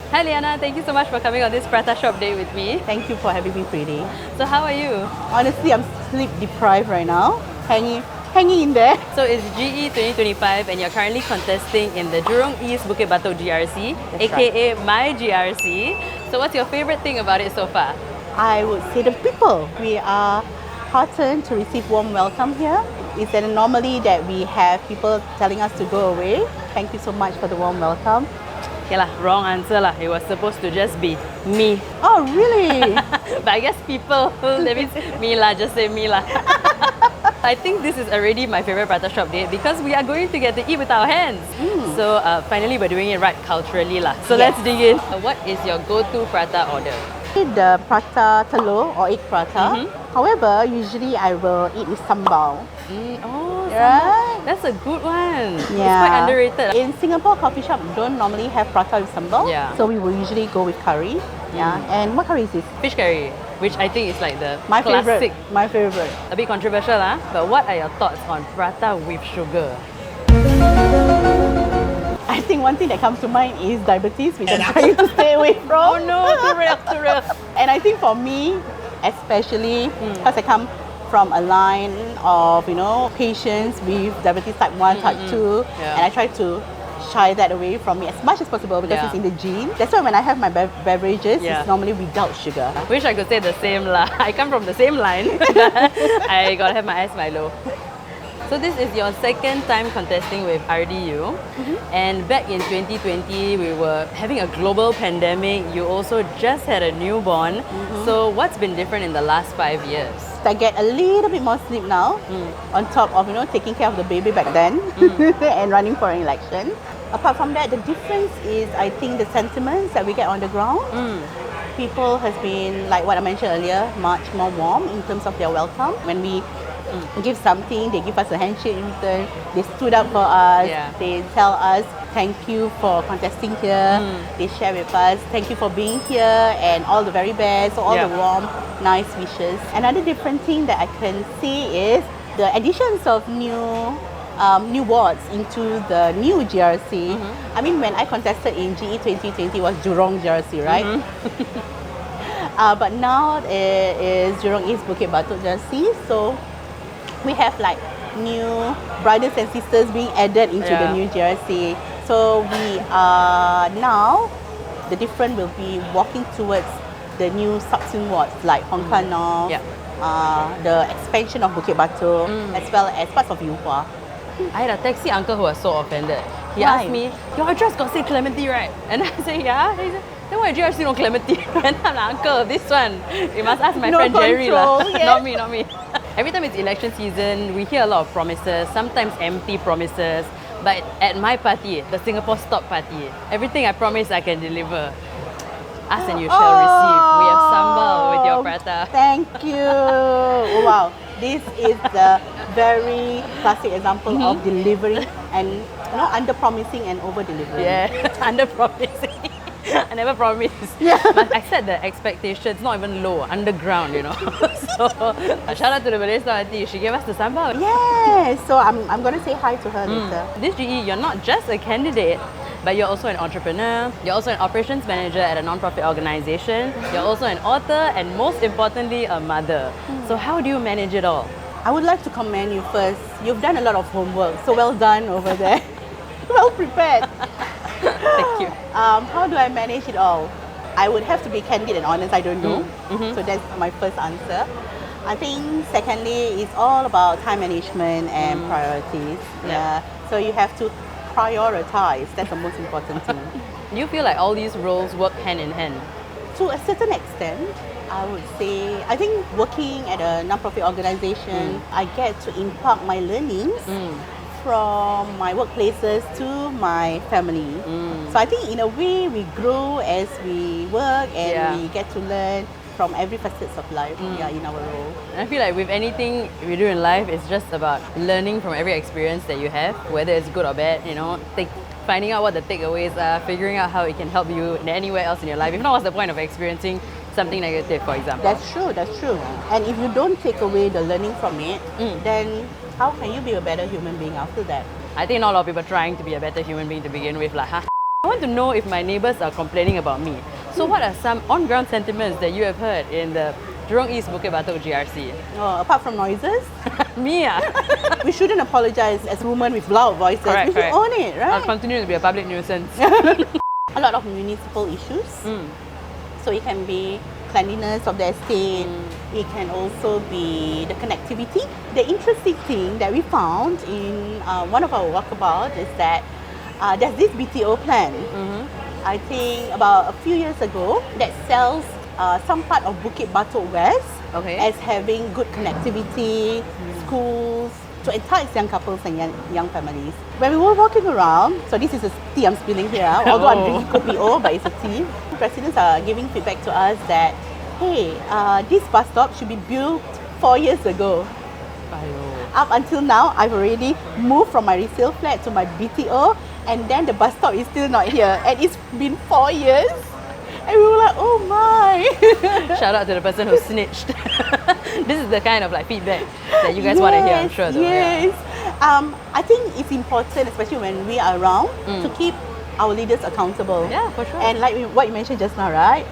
Hi Liyana, thank you so much for coming on this Prata Shop Date with me. Thank you for having me, Preeti. So how are you? Honestly, I'm sleep deprived right now. Hanging in there. So it's GE2025 and you're currently contesting in the Jurong East Bukit Batok GRC, That's aka My GRC. So what's your favorite thing about it so far? I would say the people. We are heartened to receive warm welcome here. It's an anomaly that we have people telling us to go away. Thank you so much for the warm welcome. Okay lah, wrong answer lah. It was supposed to just be me. Oh, really? But I guess people, that means me lah, just say me lah. I think this is already my favorite Prata Shop Date because we are going to get to eat with our hands. So finally we're doing it right culturally lah. So Yes. let's dig in. What is your go-to Prata order? The prata telur or egg prata. However, usually I will eat with sambal. Oh, Right? that's a good one. It's Yeah. quite underrated. In Singapore, coffee shop don't normally have prata with sambal. Yeah. So we will usually go with curry. Yeah. And what curry is this? Fish curry, which I think is like the My classic. favorite. My favorite. A bit controversial lah. But what are your thoughts on prata with sugar? I think one thing that comes to mind is diabetes, which I'm trying to stay away from. Oh no, too real, too real. And I think for me, especially because I come from a line of, patients with diabetes type 1, type 2, Yeah. and I try to shy that away from me as much as possible because Yeah. it's in the gene. That's why when I have my beverages, Yeah. it's normally without sugar. Wish I could say the same lah. I come from the same line. I gotta have my ice Milo. So this is your second time contesting with RDU, and back in 2020 we were having a global pandemic. You also just had a newborn. So what's been different in the last 5 years? I get a little bit more sleep now, on top of taking care of the baby back then and running for an election. Apart from that, the difference is I think the sentiments that we get on the ground. People has been, like what I mentioned earlier, much more warm in terms of their welcome. When we give something, they give us a handshake in return. They stood up for us. Yeah. They tell us thank you for contesting here. They share with us thank you for being here and all the very best. So all Yeah. the warm, nice wishes. Another different thing that I can see is the additions of new wards into the new GRC. I mean, when I contested in GE 2020 was Jurong GRC, right? But now it is Jurong East Bukit Batok GRC. So we have like new brothers and sisters being added into the Yeah. new GRC. So we are now, the different will be walking towards the new subsume wards like Hong Kong North, Yeah. the expansion of Bukit Batok, as well as parts of Yuhua. I had a taxi uncle who was so offended. He Why? asked me, your address got say Clementi, right? And I said, yeah. He said, then why GRC no Clementi? And I'm like, uncle, this one, you must ask my No friend Jerry lah. control, yes. Not me, not me. Every time it's election season, we hear a lot of promises, sometimes empty promises. But at my party, the Singapore Stop Party, everything I promise I can deliver. Ask and you shall receive. We have Sambal with your prata. Thank you. Oh, wow. This is the very classic example of delivering and under promising and over delivering. Yeah, under promising. I never promised. Yeah. But I set the expectations not even low, underground, So, shout out to the Malaysia auntie. She gave us the sambal. Yes. So I'm going to say hi to her later. This GE, you're not just a candidate, but you're also an entrepreneur. You're also an operations manager at a non-profit organization. You're also an author, and most importantly, a mother. So how do you manage it all? I would like to commend you first. You've done a lot of homework. So well done over there. Well prepared. Thank you. How do I manage it all? I would have to be candid and honest. I don't know. So that's my first answer. I think secondly, it's all about time management and priorities. Yeah. So you have to prioritize. That's the most important thing. Do you feel like all these roles work hand in hand? To a certain extent, I would say, I think working at a non-profit organization, I get to impart my learnings from my workplaces to my family. So I think in a way we grow as we work and Yeah. we get to learn from every facets of life in our role. And I feel like with anything we do in life, it's just about learning from every experience that you have, whether it's good or bad, finding out what the takeaways are, figuring out how it can help you anywhere else in your life. If not, what's the point of experiencing something negative, for example? That's true. And if you don't take away the learning from it, then how can you be a better human being after that? I think not a lot of people are trying to be a better human being to begin with. Like, want to know if my neighbours are complaining about me. So what are some on-ground sentiments that you have heard in the Jurong East Bukit Batok GRC? Oh, apart from noises, Me we shouldn't apologize as women with loud voices. Correct, We should correct. own it, I'll right? continue to be a public nuisance. A lot of municipal issues. So it can be cleanliness of the estate. It can also be the connectivity. The interesting thing that we found in one of our walkabout is that there's this BTO plan. I think about a few years ago that sells some part of Bukit Batok West Okay. as having good connectivity, schools, to entice young couples and young families. When we were walking around, so this is a tea I'm spilling here, although I'm drinking kopi O, but it's a tea. Residents are giving feedback to us that, hey, this bus stop should be built 4 years ago. Ayo. Up until now, I've already moved from my resale flat to my BTO, and then the bus stop is still not here. And it's been 4 years. And we were like, oh my. Shout out to the person who snitched. This is the kind of like feedback that you guys want to hear, I'm sure. Though. Yes. I think it's important, especially when we are around, to keep our leaders accountable. Yeah, for sure. And like what you mentioned just now, right?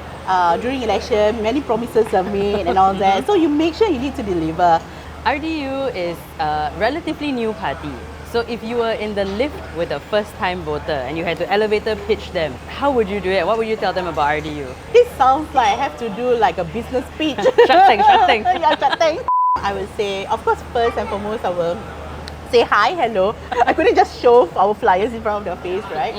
During election, many promises are made and all that. So you make sure you need to deliver. RDU is a relatively new party. So if you were in the lift with a first-time voter and you had to elevator pitch them, how would you do it? What would you tell them about RDU? This sounds like I have to do like a business pitch. Shak Teng. Yeah, Shak Teng. I would say, of course, first and foremost, I will say hi, hello. I couldn't just show our flyers in front of their face, right?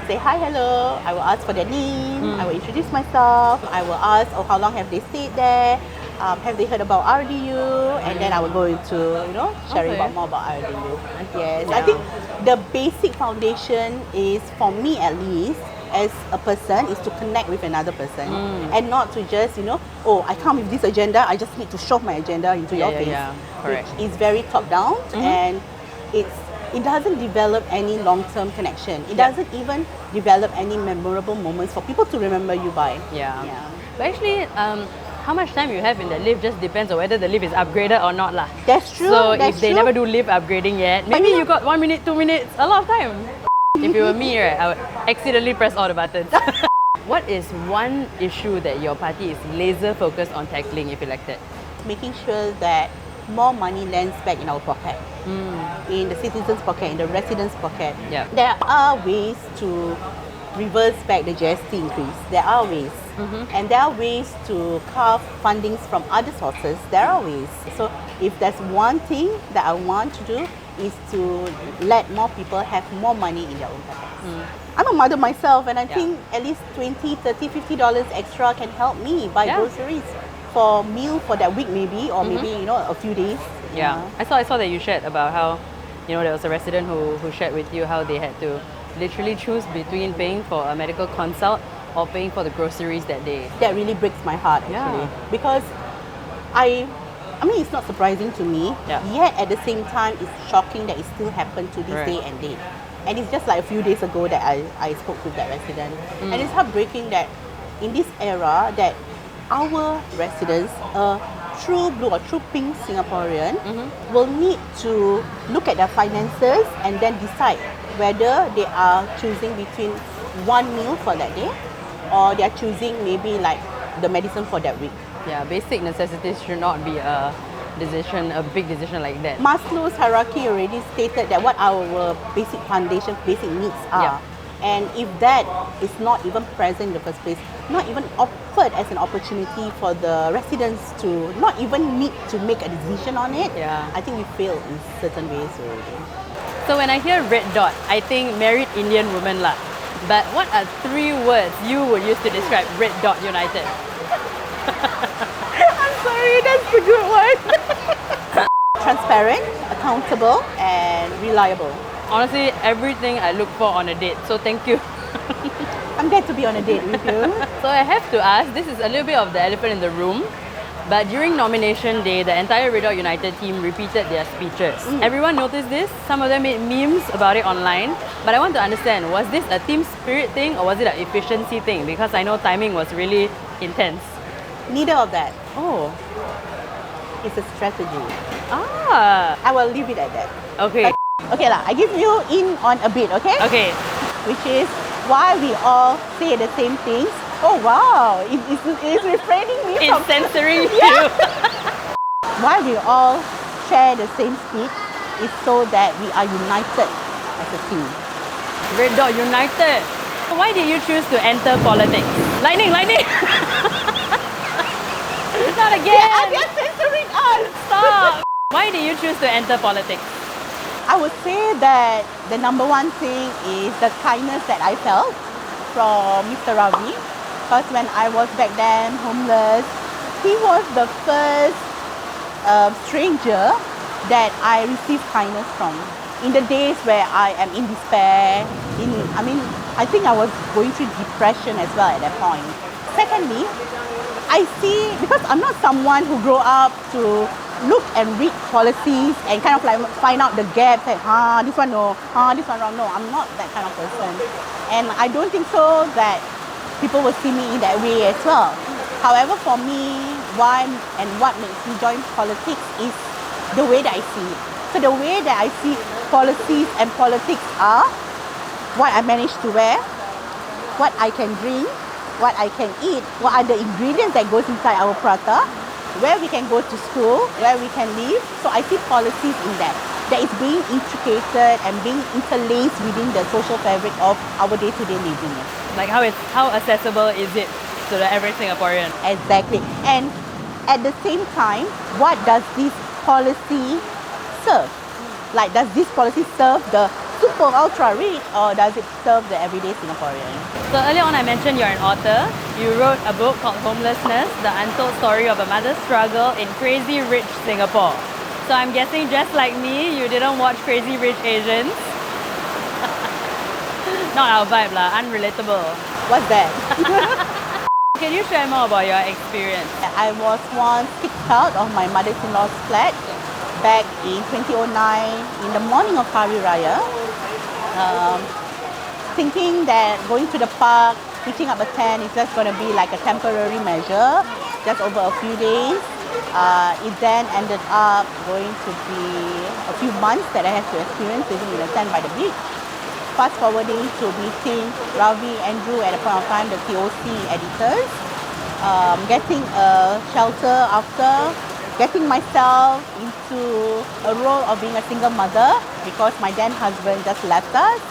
Say hi, hello. I will ask for their name. I will introduce myself. I will ask, oh, how long have they stayed there? Have they heard about RDU? And then I will go into, sharing Okay. about more about RDU. Yes, Yeah. I think the basic foundation is, for me at least, as a person, is to connect with another person and not to just, oh, I come with this agenda, I just need to shove my agenda into your face. Yeah. Correct. Which is very top down and it doesn't develop any long-term connection. It doesn't even develop any memorable moments for people to remember you by. Yeah. Yeah. But actually, how much time you have in the lift just depends on whether the lift is upgraded or not lah. That's true. So that's if they true. never do lift upgrading yet, maybe you got 1 minute, 2 minutes, a lot of time. If it were me, right, I would accidentally press all the buttons. What is one issue that your party is laser focused on tackling if elected? making sure that more money lands back in our pocket, in the citizens' pocket, in the residents' pocket. Yeah. There are ways to reverse back the GST increase. There are ways. And there are ways to carve fundings from other sources. There are ways. So if there's one thing that I want to do is to let more people have more money in their own pockets. I'm a mother myself, and I think at least $20, $30, $50 extra can help me buy groceries for meal for that week maybe, or maybe a few days. Yeah. I saw that you shared about how there was a resident who shared with you how they had to literally choose between paying for a medical consult or paying for the groceries that day. That really breaks my heart actually, because I mean it's not surprising to me, yet at the same time it's shocking that it still happened to this day and date. And it's just like a few days ago that I spoke with that resident. And it's heartbreaking that in this era that our residents, a true blue or true pink Singaporean, will need to look at their finances and then decide whether they are choosing between one meal for that day or they are choosing maybe like the medicine for that week. Yeah, basic necessities should not be a big decision like that. Maslow's hierarchy already stated that what our basic foundation, basic needs are. And if that is not even present in the first place, not even offered as an opportunity for the residents to not even need to make a decision on it, I think we fail in certain ways already. So when I hear red dot, I think married Indian woman lah. But what are 3 words you would use to describe Red Dot United? I'm sorry, that's a good one. Transparent, accountable, and reliable. Honestly, everything I look for on a date. So thank you. I'm glad to be on a date with you. So I have to ask, this is a little bit of the elephant in the room. But during nomination day, the entire Red Dot United team repeated their speeches. Everyone noticed this. Some of them made memes about it online. But I want to understand, was this a team spirit thing or was it an efficiency thing? Because I know timing was really intense. Neither of that. Oh. It's a strategy. Ah. I will leave it at that. Okay. Okay, I give you in on a bit, okay? Okay. Which is why we all say the same things. Oh wow, it's refraining me It's from censoring you. why we all share the same speech is so that we are united as a team. Red Dot United. Why did you choose to enter politics? Lightning, lightning! Not again! They're censoring us! Stop! Why did you choose to enter politics? I would say that the number one thing is the kindness that I felt from Mr. Ravi. Because when I was back then homeless, he was the first stranger that I received kindness from. In the days where I am in despair, I think I was going through depression as well at that point. Secondly, I see, because I'm not someone who grew up to look and read policies and kind of like find out the gaps and this one no, this one wrong. No, I'm not that kind of person. And I don't think so that people will see me in that way as well. However, for me, why and what makes me join politics is the way that I see it. So the way that I see policies and politics are what I manage to wear, what I can drink, what I can eat, what are the ingredients that goes inside our prata, where we can go to school, where we can live. So I see policies in that is being intricated and being interlaced within the social fabric of our day-to-day living. Like how accessible is it to the average Singaporean? Exactly. And at the same time, what does this policy serve? Like, does this policy serve the super ultra rich or does it serve the everyday Singaporean? So earlier on I mentioned you're an author. You wrote a book called Homelessness, the untold story of a mother's struggle in crazy rich Singapore. So I'm guessing just like me, you didn't watch Crazy Rich Asians. Not our vibe lah, unrelatable. What's that? Can you share more about your experience? I was once kicked out of my mother-in-law's flat back in 2009 in the morning of Hari Raya, thinking that going to the park, pitching up a tent is just going to be like a temporary measure, just over a few days. It then ended up going to be a few months that I had to experience living in a tent by the beach. Fast forwarding to meeting Ravi, Andrew at a point of time, the TOC editors, getting a shelter after, getting myself into a role of being a single mother because my then husband just left us,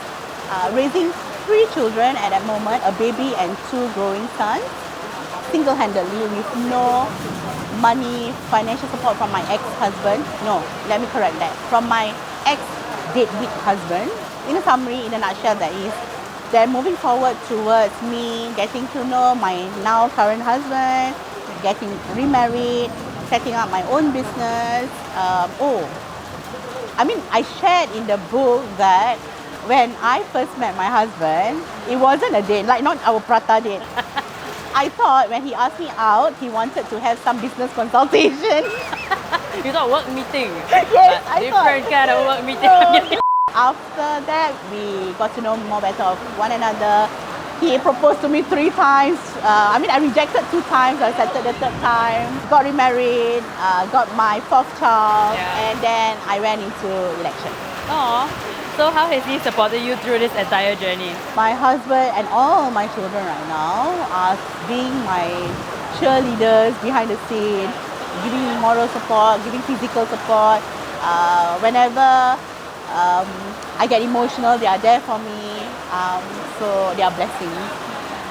raising 3 children at that moment, a baby and 2 growing sons, single-handedly with no money, financial support from my ex-husband. No, let me correct that. From my ex-deadbeat husband. In a summary, in a nutshell, that is. Then moving forward towards me getting to know my now current husband, getting remarried, setting up my own business. I shared in the book that when I first met my husband, it wasn't a date, like not our prata date. I thought when he asked me out, he wanted to have some business consultation. You thought work meeting? Yes, I different thought. kind of work meeting. No. After that, we got to know more better of one another. He proposed to me 3 times. I rejected 2 times. I accepted the 3rd time. Got remarried, got my 4th child, and then I ran into election. Aww. So how has he supported you through this entire journey? My husband and all my children right now are being my cheerleaders behind the scene, giving me moral support, giving physical support. Whenever I get emotional, they are there for me. So they are blessings.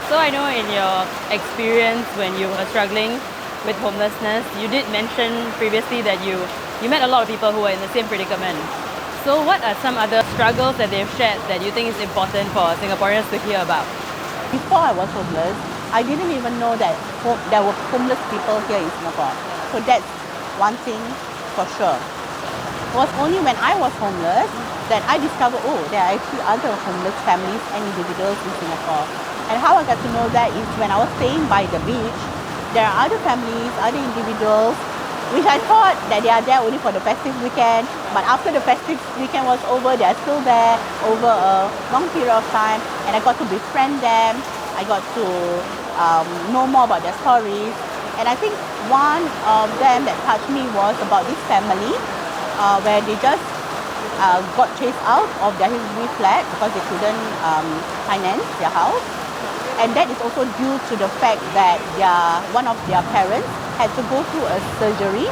So I know in your experience when you were struggling with homelessness, you did mention previously that you met a lot of people who were in the same predicament. So what are some other struggles that they've shared that you think is important for Singaporeans to hear about? Before I was homeless, I didn't even know that there were homeless people here in Singapore. So that's one thing for sure. It was only when I was homeless that I discovered, there are actually other homeless families and individuals in Singapore. And how I got to know that is when I was staying by the beach, there are other families, other individuals, which I thought that they are there only for the festive weekend. But after the festive weekend was over, they are still there over a long period of time. And I got to befriend them. I got to know more about their stories. And I think one of them that touched me was about this family where they just got chased out of their HDB flat because they couldn't finance their house. And that is also due to the fact that one of their parents had to go through a surgery,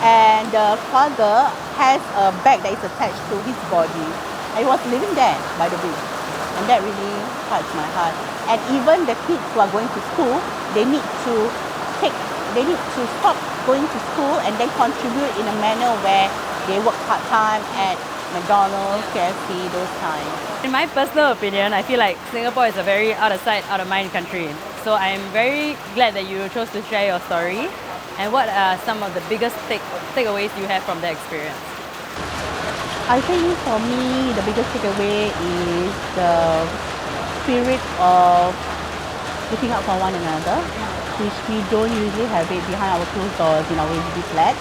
and the father has a bag that is attached to his body. And he was living there by the beach. And that really touched my heart. And even the kids who are going to school, they need to stop going to school and then contribute in a manner where they work part-time at McDonald's, KFC, those kinds. In my personal opinion, I feel like Singapore is a very out of sight, out of mind country. So I'm very glad that you chose to share your story. And what are some of the biggest takeaways you have from the experience? I think for me, the biggest takeaway is the spirit of looking out for one another, which we don't usually have it behind our closed doors in our HDB flat.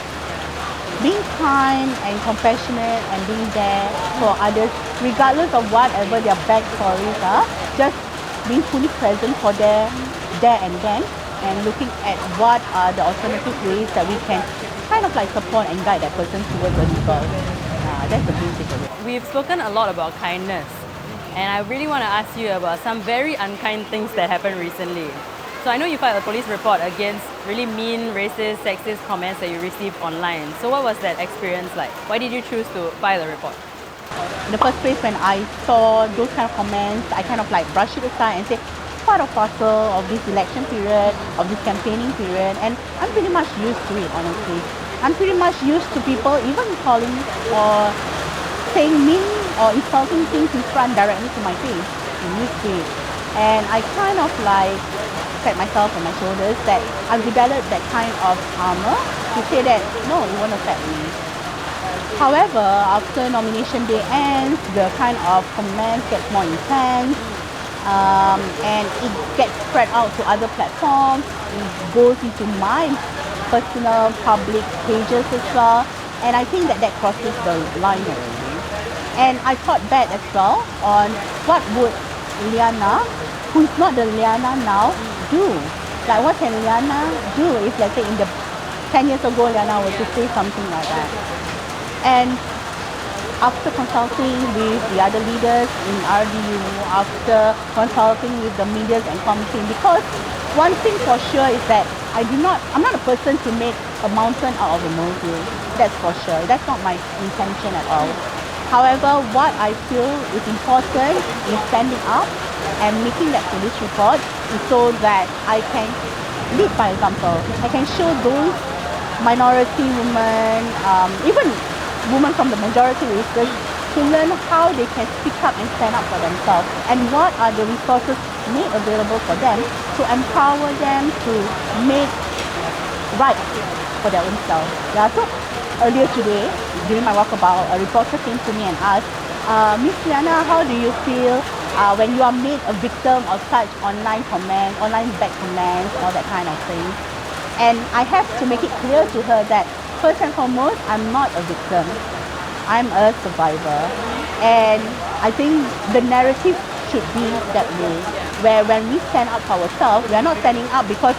Being kind and compassionate and being there for others, regardless of whatever their backstories are, just being fully present for them there and then, and looking at what are the alternative ways that we can kind of like support and guide that person towards a new goal. That's the main takeaway. We've spoken a lot about kindness, and I really want to ask you about some very unkind things that happened recently. So I know you filed a police report against really mean, racist, sexist comments that you received online. So what was that experience like? Why did you choose to file a report? In the first place, when I saw those kind of comments, I kind of like brush it aside and say, part of parcel of this election period, of this campaigning period, and I'm pretty much used to it, honestly. I'm pretty much used to people even calling or saying mean or insulting things in front directly to my face. I'm used to it. And I kind of like pat myself on my shoulders that I've developed that kind of armor to say that, no, it won't affect me. However, after nomination day ends, the kind of comments gets more intense, and it gets spread out to other platforms. It goes into my personal public pages as well, and I think that crosses the line already. And I thought back as well on what would Liyana, who is not the Liyana now, do. Like what can Liyana do if, let's say, in the 10 years ago Liyana were to say something like that. And after consulting with the other leaders in RDU, after consulting with the media and committee, because one thing for sure is that I'm not a person to make a mountain out of a molehill. That's for sure. That's not my intention at all. However, what I feel is important is standing up and making that police report so that I can lead by example. I can show those minority women, even women from the majority races, to learn how they can speak up and stand up for themselves, and what are the resources made available for them to empower them to make right for their own self. Yeah, so earlier today, during my walkabout, a reporter came to me and asked, Miss Liyana, how do you feel when you are made a victim of such online comments, online bad comments, all that kind of thing? And I have to make it clear to her that first and foremost, I'm not a victim. I'm a survivor. And I think the narrative should be that way, where when we stand up for ourselves, we are not standing up because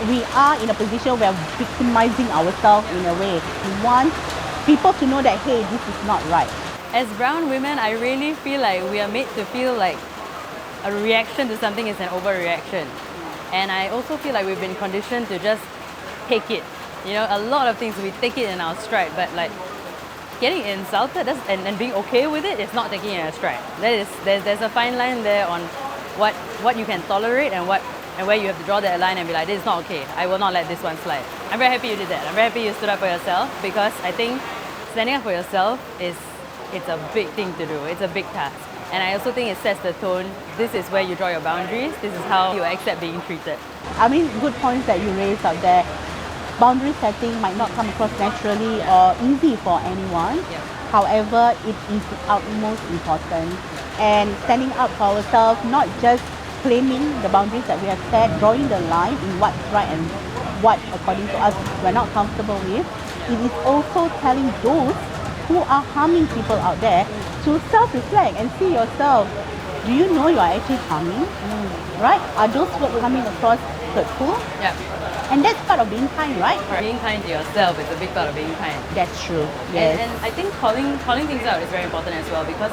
we are in a position where we're victimizing ourselves in a way. We want people to know that, hey, this is not right. As brown women, I really feel like we are made to feel like a reaction to something is an overreaction. And I also feel like we've been conditioned to just take it. You know, a lot of things we take it in our stride, but like getting insulted and being okay with it is not taking it in a stride. There's a fine line there on what you can tolerate and where you have to draw that line and be like, this is not okay. I will not let this one slide. I'm very happy you did that. I'm very happy you stood up for yourself, because I think standing up for yourself it's a big thing to do. It's a big task. And I also think it sets the tone. This is where you draw your boundaries. This is how you accept being treated. I mean, good points that you raised out there. Boundary setting might not come across naturally or easy for anyone. Yeah. However, it is the utmost important. And standing up for ourselves, not just claiming the boundaries that we have set, drawing the line in what's right and what, according to us, we're not comfortable with. It is also telling those who are harming people out there to self-reflect and see yourself. Do you know you are actually harming? Right? Are those words coming across hurtful. Yeah. And that's part of being kind, right? Being kind to yourself is a big part of being kind. That's true. Yes. And I think calling things out is very important as well, because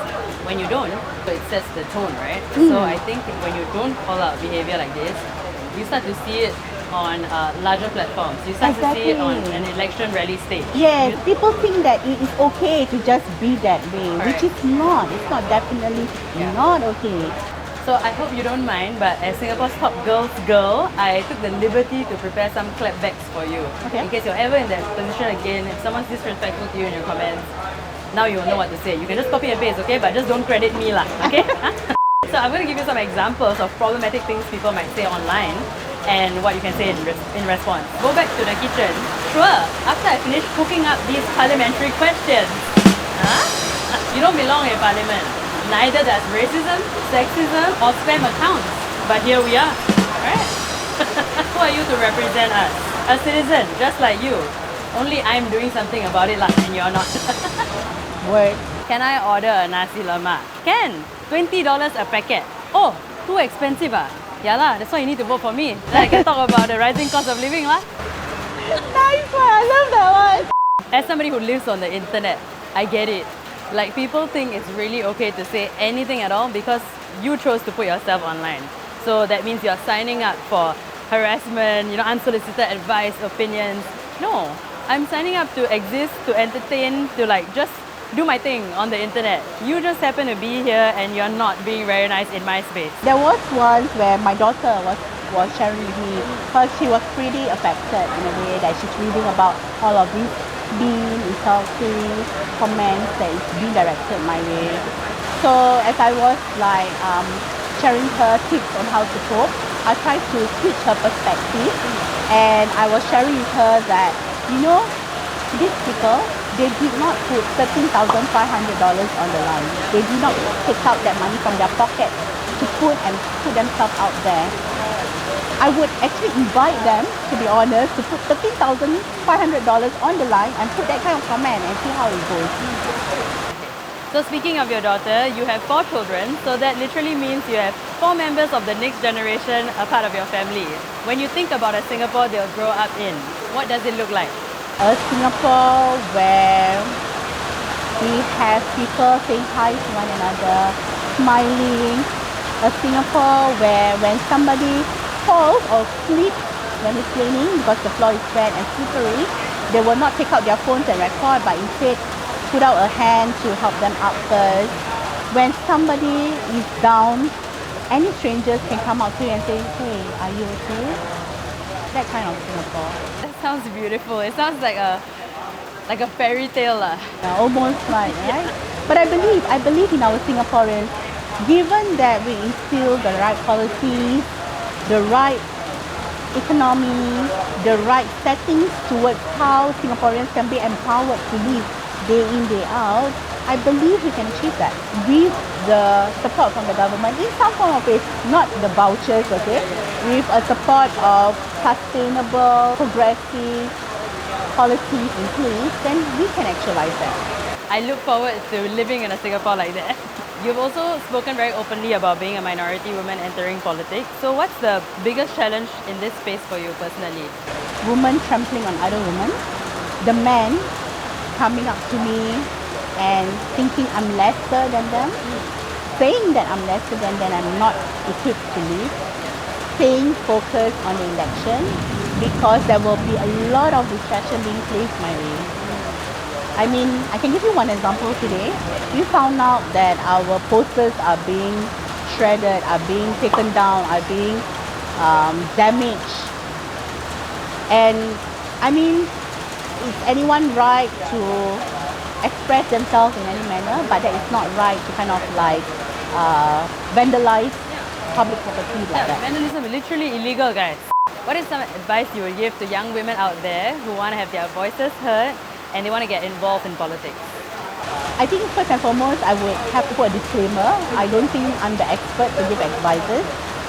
when you don't, it sets the tone, right? So I think when you don't call out behavior like this, you start to see it on larger platforms. You start to see it on an election rally stage. Yes, people think that it is okay to just be that way, Correct. which is not. It's not definitely not okay. So I hope you don't mind, but as Singapore's top girl's girl, I took the liberty to prepare some clapbacks for you. Okay. In case you're ever in that position again, if someone's disrespectful to you in your comments, now you will know what to say. You can just copy and paste, okay? But just don't credit me lah, okay? So I'm going to give you some examples of problematic things people might say online and what you can say in response. Go back to the kitchen. Sure, after I finish cooking up these parliamentary questions. Huh? You don't belong in parliament. Neither does racism, sexism, or spam accounts. But here we are, right? Who are you to represent us? A citizen, just like you. Only I'm doing something about it, and you're not. Word. Can I order a nasi lemak? Can. $20 a packet. Oh, too expensive ah. Yeah lah, that's why you need to vote for me. Then I can talk about the rising cost of living lah. Nice one, I love that one. As somebody who lives on the internet, I get it. Like, people think it's really okay to say anything at all because you chose to put yourself online. So that means you're signing up for harassment, unsolicited advice, opinions. No, I'm signing up to exist, to entertain, to just do my thing on the internet. You just happen to be here and you're not being very nice in my space. There was once where my daughter was sharing with me because she was pretty affected in a way that she's reading about all of these mean, insulting comments that is being directed my way. So as I was sharing her tips on how to cope, I tried to switch her perspective, and I was sharing with her that, these people, they did not put $13,500 on the line. They did not take out that money from their pocket to put themselves out there. I would actually invite them, to be honest, to put $13,500 on the line and put that kind of comment and see how it goes. So speaking of your daughter, you have 4 children, so that literally means you have 4 members of the next generation a part of your family. When you think about a Singapore they'll grow up in, what does it look like? A Singapore where we have people saying hi to one another, smiling. A Singapore where when somebody falls or slips when it's raining because the floor is wet and slippery, they will not take out their phones and record, but instead put out a hand to help them up first. When somebody is down, any strangers can come up to you and say, hey, are you okay? That kind of Singapore. That sounds beautiful. It sounds like a fairy tale lah. Yeah, almost like, right? But I believe in our Singaporeans, given that we instill the right policies, the right economy, the right settings towards how Singaporeans can be empowered to live day in, day out, I believe we can achieve that with the support from the government in some form of ways, not the vouchers, okay? With a support of sustainable, progressive policies in place, then we can actualize that. I look forward to living in a Singapore like that. You've also spoken very openly about being a minority woman entering politics. So what's the biggest challenge in this space for you personally? Women trampling on other women. The men coming up to me and thinking I'm lesser than them. Saying that I'm lesser than them, I'm not equipped to lead. Staying focused on the election because there will be a lot of distraction being placed my way. I mean, I can give you one example today. We found out that our posters are being shredded, are being taken down, are being damaged. And I mean, is anyone right to express themselves in any manner? But that is not right to kind of vandalize public property like that. Vandalism is literally illegal, guys. What is some advice you would give to young women out there who want to have their voices heard and they want to get involved in politics? I think first and foremost, I would have to put a disclaimer. I don't think I'm the expert to give advices,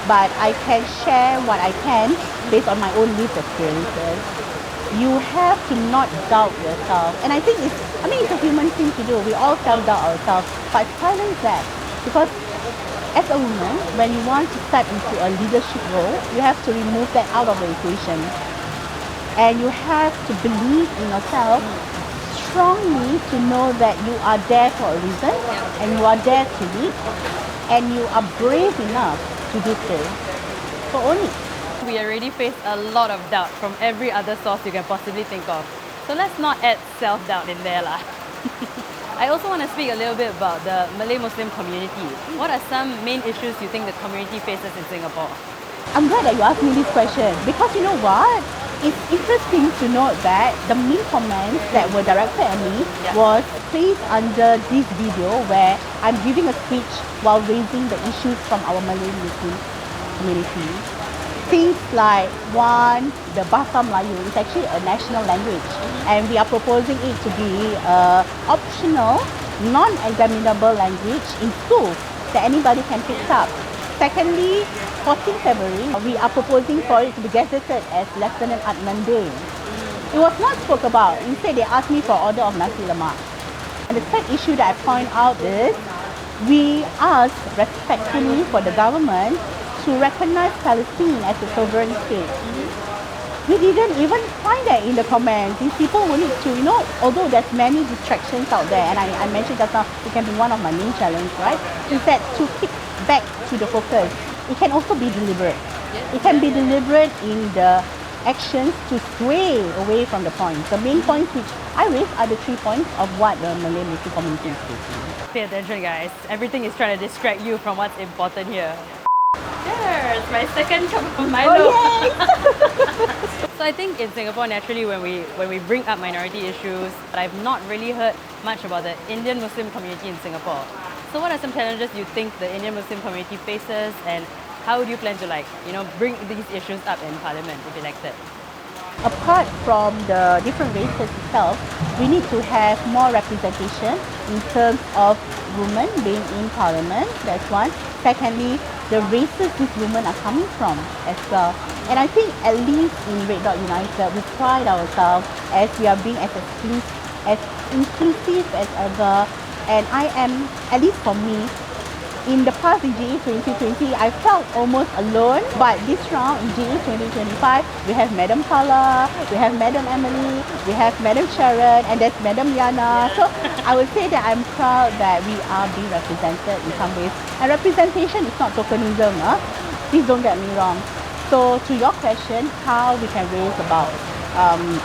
but I can share what I can based on my own lived experiences. You have to not doubt yourself. And I think it's a human thing to do. We all self-doubt ourselves, but silence that. Because As a woman, when you want to step into a leadership role, you have to remove that out of the equation. And you have to believe in yourself strongly to know that you are there for a reason and you are there to lead and you are brave enough to do so. So own it. We already face a lot of doubt from every other source you can possibly think of. So let's not add self-doubt in there lah. I also want to speak a little bit about the Malay Muslim community. What are some main issues you think the community faces in Singapore? I'm glad that you asked me this question because you know what? It's interesting to note that the main comments that were directed at me was placed under this video where I'm giving a speech while raising the issues from our Malay Muslim community. Things like, one, the Bahasa Melayu is actually a national language and we are proposing it to be an optional, non-examinable language in schools that anybody can pick up. Secondly, 14 February, we are proposing for it to be gazetted as Lieutenant Adnan Day. It was not spoke about. Instead, they asked me for order of nasi lemak. And the third issue that I point out is, we ask respectfully for the government to recognize Palestine as a sovereign state. We didn't even find that in the comments. These people will need to, although there's many distractions out there, and I mentioned just now, it can be one of my main challenges, right? Is that to kick back to the focus. It can also be deliberate. It can be deliberate in the actions to sway away from the points. The main points which I raised are the 3 points of what the Malay Muslim community is facing. Pay attention guys, everything is trying to distract you from what's important here. Cheers! My second cup of Milo! Oh, So I think in Singapore, naturally, when we bring up minority issues, I've not really heard much about the Indian Muslim community in Singapore. So what are some challenges you think the Indian Muslim community faces, and how do you plan to bring these issues up in Parliament if elected? Apart from the different races itself, we need to have more representation in terms of women being in Parliament. That's one. Secondly, the races these women are coming from as well. And I think at least in Red Dot United, we pride ourselves as we are being as inclusive as ever. And I am, at least for me, in the past in GE2020, I felt almost alone. But this round in GE2025, we have Madam Kala, we have Madam Emily, we have Madam Sharon, and there's Madam Liyana. So I would say that I'm proud that we are being represented in some ways. And representation is not tokenism. Please don't get me wrong. So to your question, how we can raise about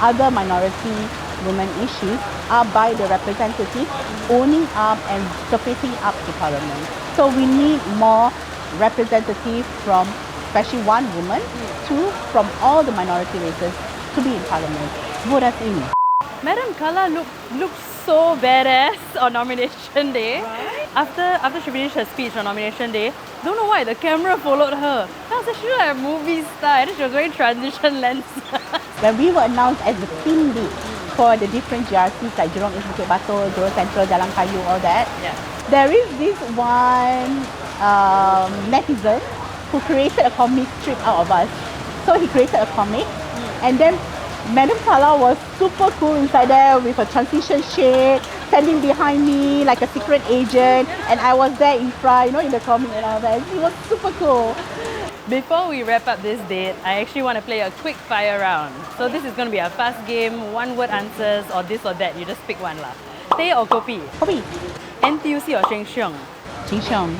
other minority women issues are by the representatives owning up and surfacing up to Parliament. So we need more representatives from, especially one woman, two from all the minority races to be in Parliament. Vote us in. Madam Kala looked so badass on nomination day. Right? After she finished her speech on nomination day, don't know why the camera followed her. I was like, she looked like a movie star, and then she was wearing transition lenses. When we were announced as the team lead for the different GRCs like Jurong East, Bukit Batok, Jurong Central, Jalan Kayu, all that, there is this one netizen who created a comic strip out of us. So he created a comic, and then Madam Kala was super cool inside there with a transition shade, standing behind me like a secret agent, and I was there in front, in the comic and all that. It was super cool. Before we wrap up this date, I actually want to play a quick fire round. So this is going to be a fast game, one word answers or this or that. You just pick one lah. Teh or kopi? Kopi. NTUC or Sheng Siong? Sheng Siong.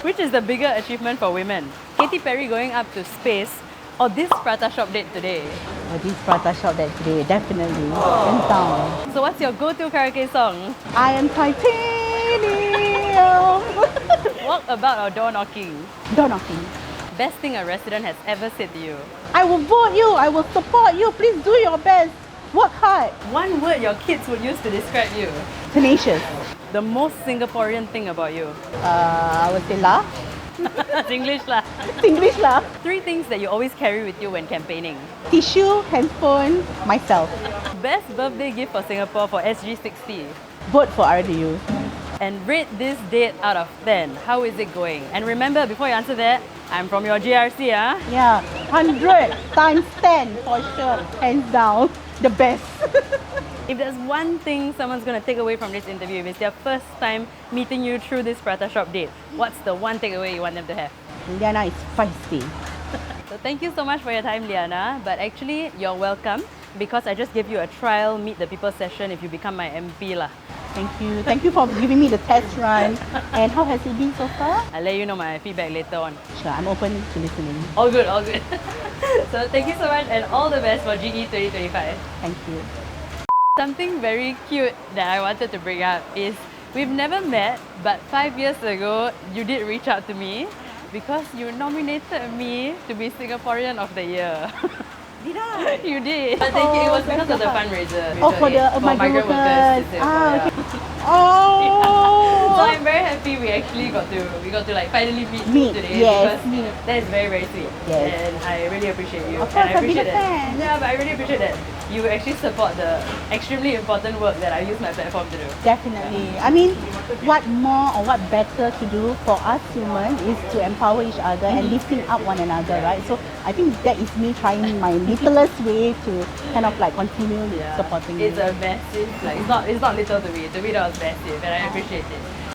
Which is the bigger achievement for women? Katy Perry going up to space or this Prata Shop Date today? Oh, this Prata Shop Date today, definitely. Hands down. So what's your go-to karaoke song? I am titanium. Walk about or door knocking? Door knocking. Best thing a resident has ever said to you? I will vote you. I will support you. Please do your best. Work hard. One word your kids would use to describe you? Tenacious. The most Singaporean thing about you? I would say laugh. Singlish lah. Singlish lah. 3 things that you always carry with you when campaigning? Tissue, handphone, myself. Best birthday gift for Singapore for SG60? Vote for RDU. And rate this date out of 10. How is it going? And remember, before you answer that, I'm from your GRC, huh? Yeah, 100 times 10 for sure. Hands down. The best. If there's one thing someone's going to take away from this interview, if it's their first time meeting you through this Prata Shop Date, what's the one takeaway you want them to have? Liyana is feisty. So thank you so much for your time, Liyana. But actually, you're welcome because I just gave you a trial Meet the People session if you become my MP lah. Thank you. Thank you for giving me the test run. And how has it been so far? I'll let you know my feedback later on. Sure, I'm open to listening. All good, all good. So thank you so much and all the best for GE2025. Thank you. Something very cute that I wanted to bring up is we've never met, but 5 years ago you did reach out to me because you nominated me to be Singaporean of the Year. Did I? You did. But thank you. It was because of the fundraiser. Oh, for the migrant workers. Yeah. Okay. Oh. So I'm very happy we actually got to like finally meet today yes, because that is very, very sweet. Yes. And I really appreciate you. Of course, and I appreciate I've been a fan. Yeah, but I really appreciate that you actually support the extremely important work that I use my platform to do. Definitely. I mean, what more or what better to do for us humans is to empower each other and lifting up one another, right? So I think that is me trying my littlest way to kind of like continue supporting It's you. a massive, like it's not little to me. To me that was massive and I appreciate it.